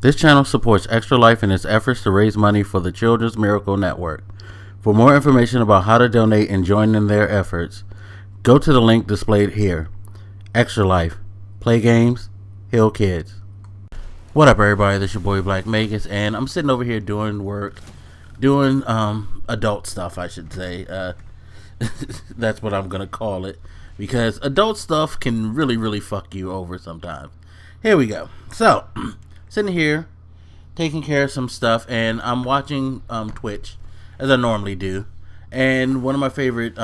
This channel supports Extra Life in its efforts to raise money for the Children's Miracle Network. For more information about how to donate and join in their efforts, go to the link displayed here. Extra Life. Play games, heal kids. What up, everybody? This is your boy Black Magus, and I'm sitting over here doing work. Doing adult stuff, I should say. That's what I'm going to call it. Because adult stuff can really fuck you over sometimes. Here we go. So, sitting here, taking care of some stuff, and I'm watching Twitch, as I normally do. And one of my favorite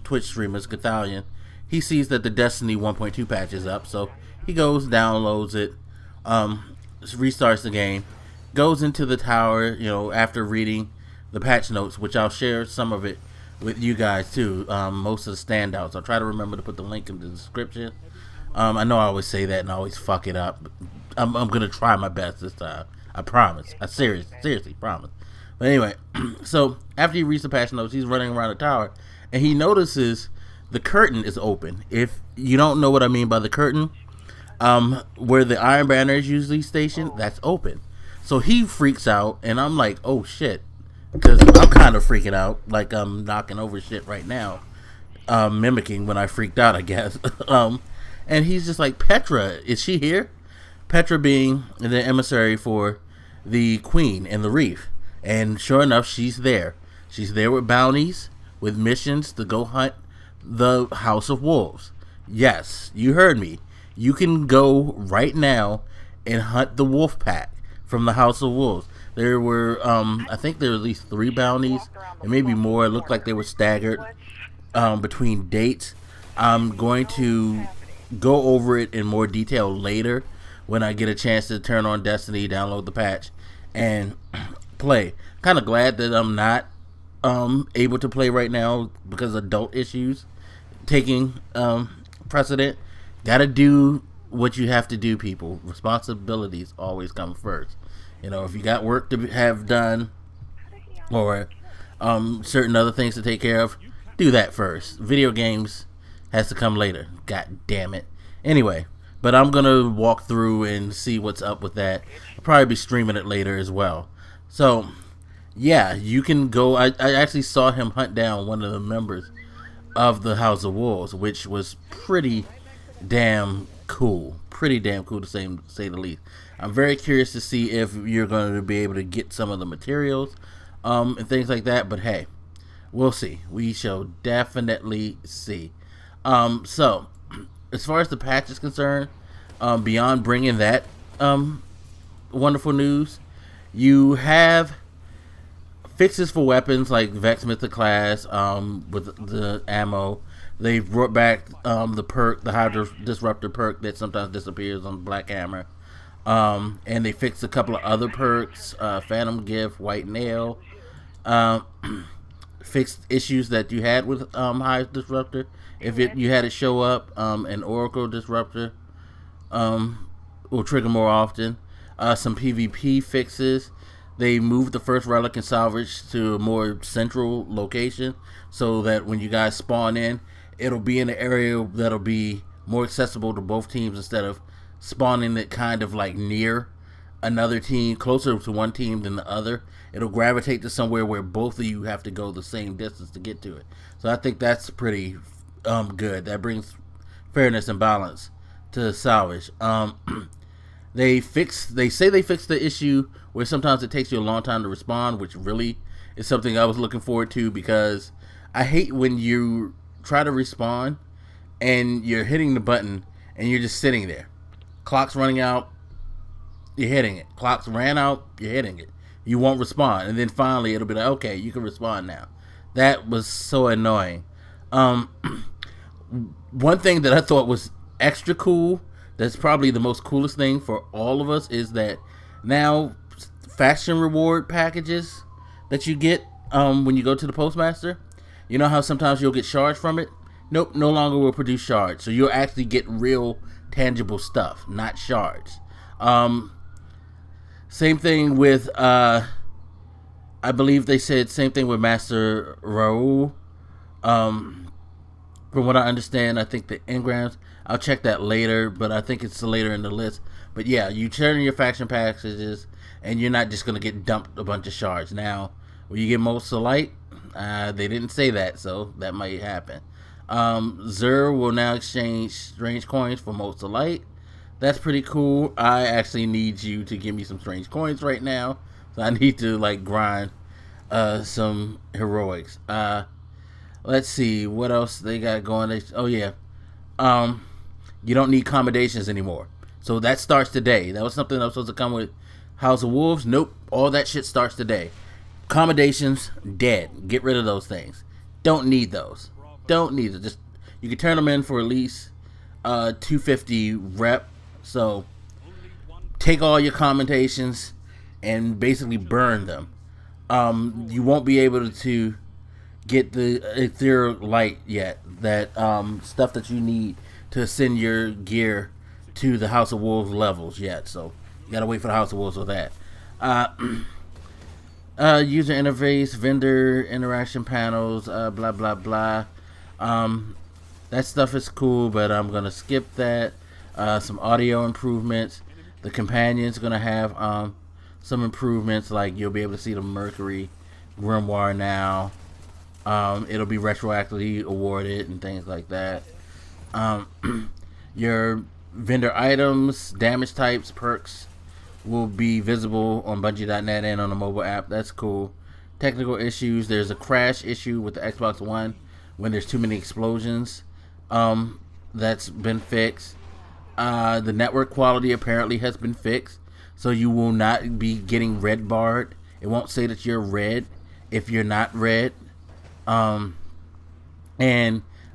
Twitch streamers, Gathalion, he sees that the Destiny 1.2 patch is up, so he goes, downloads it, restarts the game, goes into the tower, after reading the patch notes, which I'll share some of it with you guys too, most of the standouts. I'll try to remember to put the link in the description. I know I always say that and I always fuck it up. I'm going to try my best this time. I promise. I seriously promise. But anyway, so after he reads the patch notes, he's running around the tower, and he notices the curtain is open. If you don't know what I mean by the curtain, where the Iron Banner is usually stationed, that's open. So he freaks out, and I'm like, oh shit. Because I'm kind of freaking out, like I'm knocking over shit right now, mimicking when I freaked out, I guess. And he's just like, Petra, is she here? Petra being the emissary for the Queen and the Reef. And sure enough, she's there. She's there with bounties, with missions to go hunt the House of Wolves. Yes, you heard me. You can go right now and hunt the Wolf Pack from the House of Wolves. There were, I think there were at least 3 bounties, and maybe more. It looked like they were staggered between dates. I'm going to go over it in more detail later when I get a chance to turn on Destiny, download the patch, and play. Kind of glad that I'm not able to play right now because adult issues taking precedent. Gotta do what you have to do, people. Responsibilities always come first. If you got work to have done or certain other things to take care of, do that first. Video games has to come later. God damn it. Anyway, but I'm going to walk through and see what's up with that. I'll probably be streaming it later as well. So, yeah, you can go. I actually saw him hunt down one of the members of the House of Wolves, which was pretty damn cool. Pretty damn cool to say the least. I'm very curious to see if you're going to be able to get some of the materials and things like that. But hey, we'll see. We shall definitely see. So, as far as the patch is concerned, beyond bringing that wonderful news, you have fixes for weapons like Vex Mythic class with the ammo. They brought back the perk, the Hydra Disruptor perk that sometimes disappears on Black Hammer. And they fixed a couple of other perks, Phantom Gift, White Nail, fixed issues that you had with Hydra Disruptor. If you had it show up, an Oracle Disruptor will trigger more often. Some PvP fixes. They moved the first relic and salvage to a more central location so that when you guys spawn in, it'll be in an area that'll be more accessible to both teams instead of spawning it kind of like near another team, closer to one team than the other. It'll gravitate to somewhere where both of you have to go the same distance to get to it. So I think that's pretty good. That brings fairness and balance to salvage. They say they fixed the issue where sometimes it takes you a long time to respond, which really is something I was looking forward to, because I hate when you try to respawn and you're hitting the button and you're just sitting there. Clock's running out, you're hitting it. Clock's ran out, you're hitting it. You won't respond, and then finally it'll be like, okay, you can respond now. That was so annoying. One thing that I thought was extra cool, that's probably the most coolest thing for all of us, is that now faction reward packages that you get when you go to the postmaster, you know how sometimes you'll get shards from it? Nope, no longer will produce shards. So you'll actually get real tangible stuff, not shards. Same thing with I believe they said same thing with Master Raoul. From what I understand, I think the engrams, I'll check that later, but I think it's later in the list. But yeah, you turn in your faction packages, and you're not just gonna get dumped a bunch of shards. Now, will you get most of light? They didn't say that, so that might happen. Zur will now exchange strange coins for most of light. That's pretty cool. I actually need you to give me some strange coins right now, so I need to like grind some heroics. Let's see what else they got going. Oh yeah, you don't need commendations anymore. So that starts today. That was something that was supposed to come with House of Wolves. Nope, all that shit starts today. Commendations dead. Get rid of those things. Don't need those. Don't need it. Just you can turn them in for at least 250 rep. So take all your commendations and basically burn them. You won't be able to get the ethereal light yet. That stuff that you need to send your gear to the House of Wolves levels yet. So you gotta wait for the House of Wolves for that. User interface, vendor interaction panels, blah blah blah. That stuff is cool, but I'm gonna skip that. Some audio improvements. The companion's gonna have some improvements, like you'll be able to see the Mercury Grimoire now. It'll be retroactively awarded and things like that. Your vendor items, damage types, perks will be visible on Bungie.net and on the mobile app. That's cool. Technical issues. There's a crash issue with the Xbox One when there's too many explosions. That's been fixed. The network quality apparently has been fixed, so you will not be getting red barred. It won't say that you're red if you're not red. And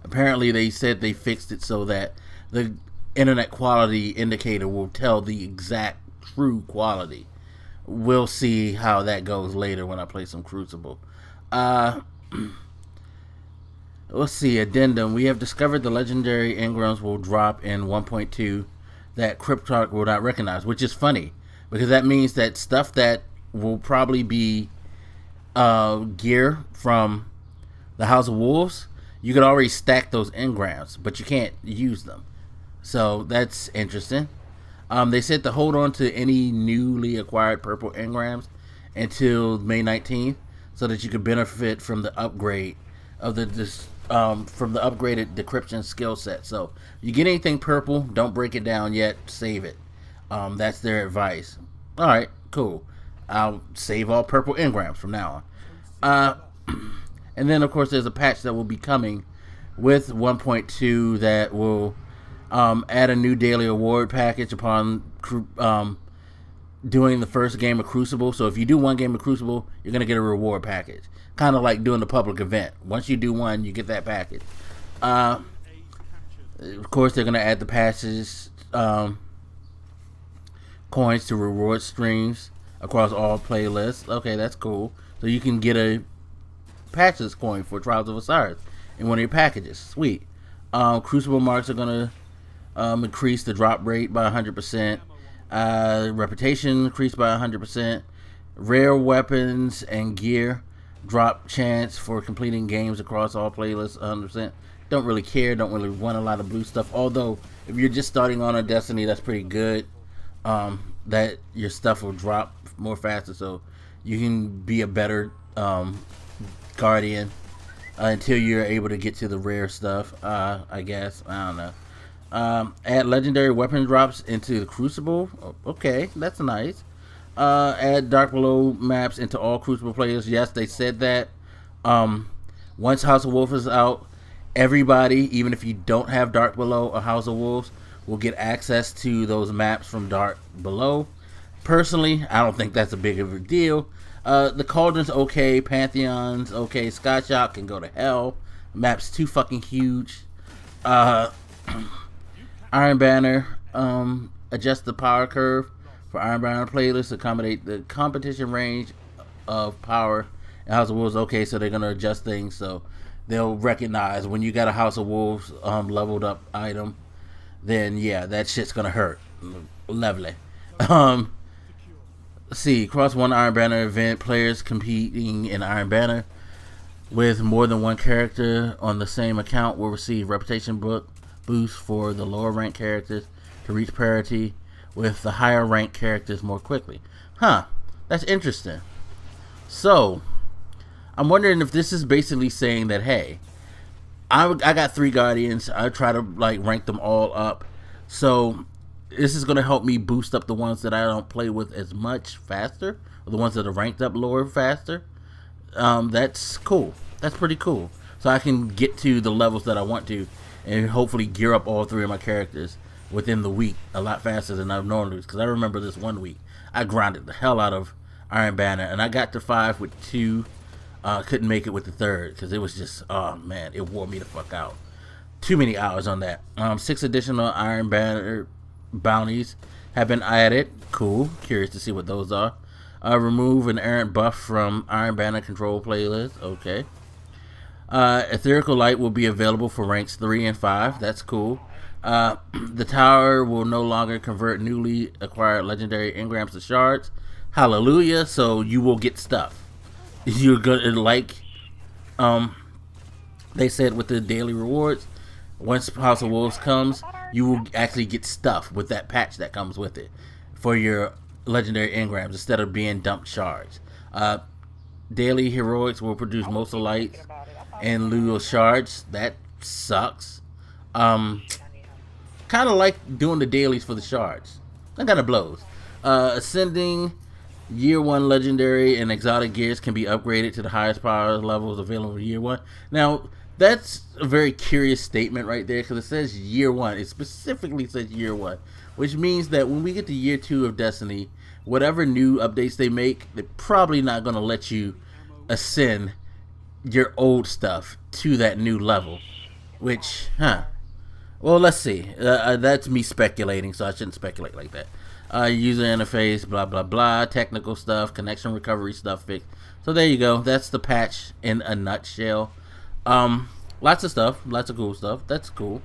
apparently they said they fixed it so that the internet quality indicator will tell the exact true quality. We'll see how that goes later when I play some Crucible. Let's see, addendum. We have discovered the legendary engrams will drop in 1.2 that Cryptarch will not recognize, which is funny because that means that stuff that will probably be gear from the House of Wolves, you could already stack those engrams, but you can't use them. So that's interesting. They said to hold on to any newly acquired purple engrams until May 19th, so that you could benefit from the upgrade of from the upgraded decryption skill set. So you get anything purple, don't break it down yet, save it. That's their advice. All right, cool. I'll save all purple engrams from now on. And then of course there's a patch that will be coming with 1.2 that will add a new daily award package upon doing the first game of Crucible. So if you do one game of Crucible, you're going to get a reward package. Kind of like doing the public event. Once you do one, you get that package. Of course, they're going to add the patches, coins to reward streams across all playlists. Okay, that's cool. So you can get a patches coin for Trials of Osiris in one of your packages. Sweet. Crucible marks are going to increase the drop rate by 100%. Reputation increased by 100%. Rare weapons and gear drop chance for completing games across all playlists 100%. Don't really care. Don't really want a lot of blue stuff. Although if you're just starting on a Destiny, that's pretty good. That your stuff will drop more faster, so you can be a better guardian until you're able to get to the rare stuff. I guess I don't know. Add legendary weapon drops into the Crucible. Okay, that's nice. Add Dark Below maps into all Crucible players. Yes, they said that. Once House of Wolves is out, everybody, even if you don't have Dark Below or House of Wolves, will get access to those maps from Dark Below. Personally, I don't think that's a big of a deal. The Cauldron's okay. Pantheon's okay. Skyshock can go to hell. Map's too fucking huge. Iron Banner, adjust the power curve for Iron Banner playlists to accommodate the competition range of power. And House of Wolves, okay, so they're gonna adjust things so they'll recognize when you got a House of Wolves leveled up item, then yeah, that shit's gonna hurt. Lovely. Let's see, cross one Iron Banner event, players competing in Iron Banner with more than one character on the same account will receive reputation boost for the lower ranked characters to reach parity with the higher ranked characters more quickly. Huh, that's interesting. So, I'm wondering if this is basically saying that, hey, I got 3 Guardians. I try to like rank them all up. So, this is going to help me boost up the ones that I don't play with as much faster, or the ones that are ranked up lower faster. That's cool. That's pretty cool. So I can get to the levels that I want to, and hopefully gear up all 3 of my characters within the week a lot faster than I've normally. Because I remember this one week, I grinded the hell out of Iron Banner, and I got to 5 with 2. Couldn't make it with the 3rd because it was just, oh man, it wore me the fuck out. Too many hours on that. 6 additional Iron Banner bounties have been added. Cool. Curious to see what those are. Remove an errant buff from Iron Banner control playlist. Okay. Etherical Light will be available for ranks 3 and 5. That's cool. The tower will no longer convert newly acquired legendary engrams to shards. Hallelujah. So you will get stuff. You're gonna like they said with the daily rewards, once House of Wolves comes, you will actually get stuff with that patch that comes with it for your legendary engrams instead of being dumped shards. Daily heroics will produce most of lights in lieu of shards. That sucks. Kind of like doing the dailies for the shards. That kind of blows. Ascending Year 1 legendary and exotic gears can be upgraded to the highest power levels available in Year 1. Now, that's a very curious statement right there because it says Year 1. It specifically says Year 1, which means that when we get to Year 2 of Destiny, whatever new updates they make, they're probably not going to let you ascend your old stuff to that new level. Which, well, let's see. That's me speculating, so I shouldn't speculate like that. User interface, blah blah blah, technical stuff, connection recovery stuff fixed. So there you go. That's the patch in a nutshell. Lots of stuff, lots of cool stuff. That's cool.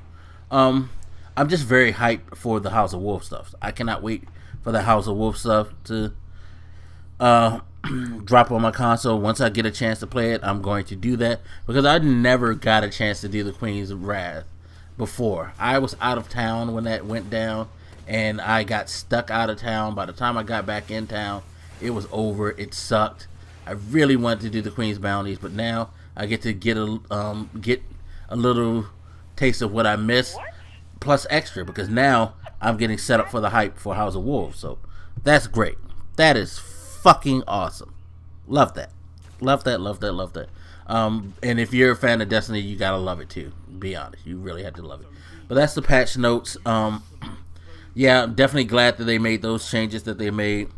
I'm just very hyped for the House of Wolf stuff. I cannot wait for the House of Wolf stuff to drop on my console. Once I get a chance to play it, I'm going to do that because I never got a chance to do the Queen's Wrath before. I was out of town when that went down, and I got stuck out of town. By the time I got back in town, it was over. It sucked. I really wanted to do the Queen's Bounties, but now I get to get a little taste of what I missed, plus extra, because now I'm getting set up for the hype for House of Wolves. So that's great. That is fucking awesome. Love that. Love that, love that, love that. And if you're a fan of Destiny, you gotta love it too. Be honest. You really have to love it. But that's the patch notes. Yeah, I'm definitely glad that they made those changes that they made.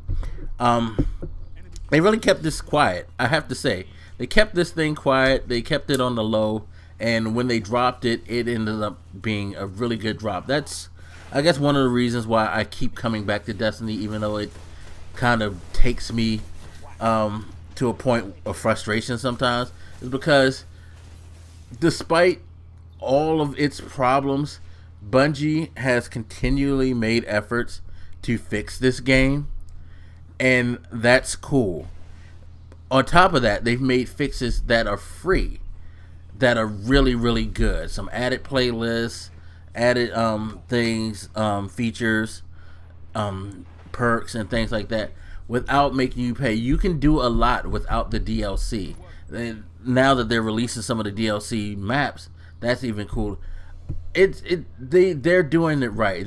They really kept this quiet, I have to say. They kept this thing quiet. They kept it on the low. And when they dropped it, it ended up being a really good drop. That's, I guess, one of the reasons why I keep coming back to Destiny, even though it kind of takes me to a point of frustration sometimes, is because despite all of its problems, Bungie has continually made efforts to fix this game, and that's cool. On top of that, they've made fixes that are free, that are really, really good. Some added playlists, added things, features, perks, and things like that without making you pay. You can do a lot without the DLC. And now that they're releasing some of the DLC maps, that's even cool. They're doing it right.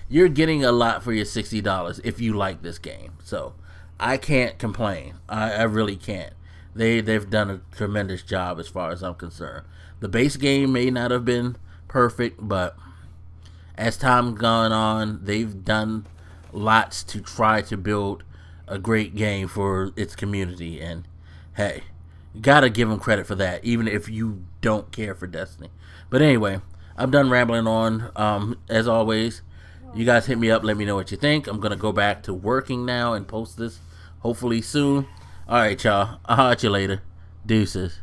You're getting a lot for your $60 if you like this game. So I can't complain. I really can't. They've done a tremendous job as far as I'm concerned. The base game may not have been perfect, but as time gone on, they've done lots to try to build a great game for its community. And hey, you gotta give them credit for that, even if you don't care for Destiny. But anyway, I'm done rambling on. As always, you guys hit me up, let me know what you think. I'm gonna go back to working now and post this hopefully soon. Alright, y'all, I'll holler at you later. Deuces.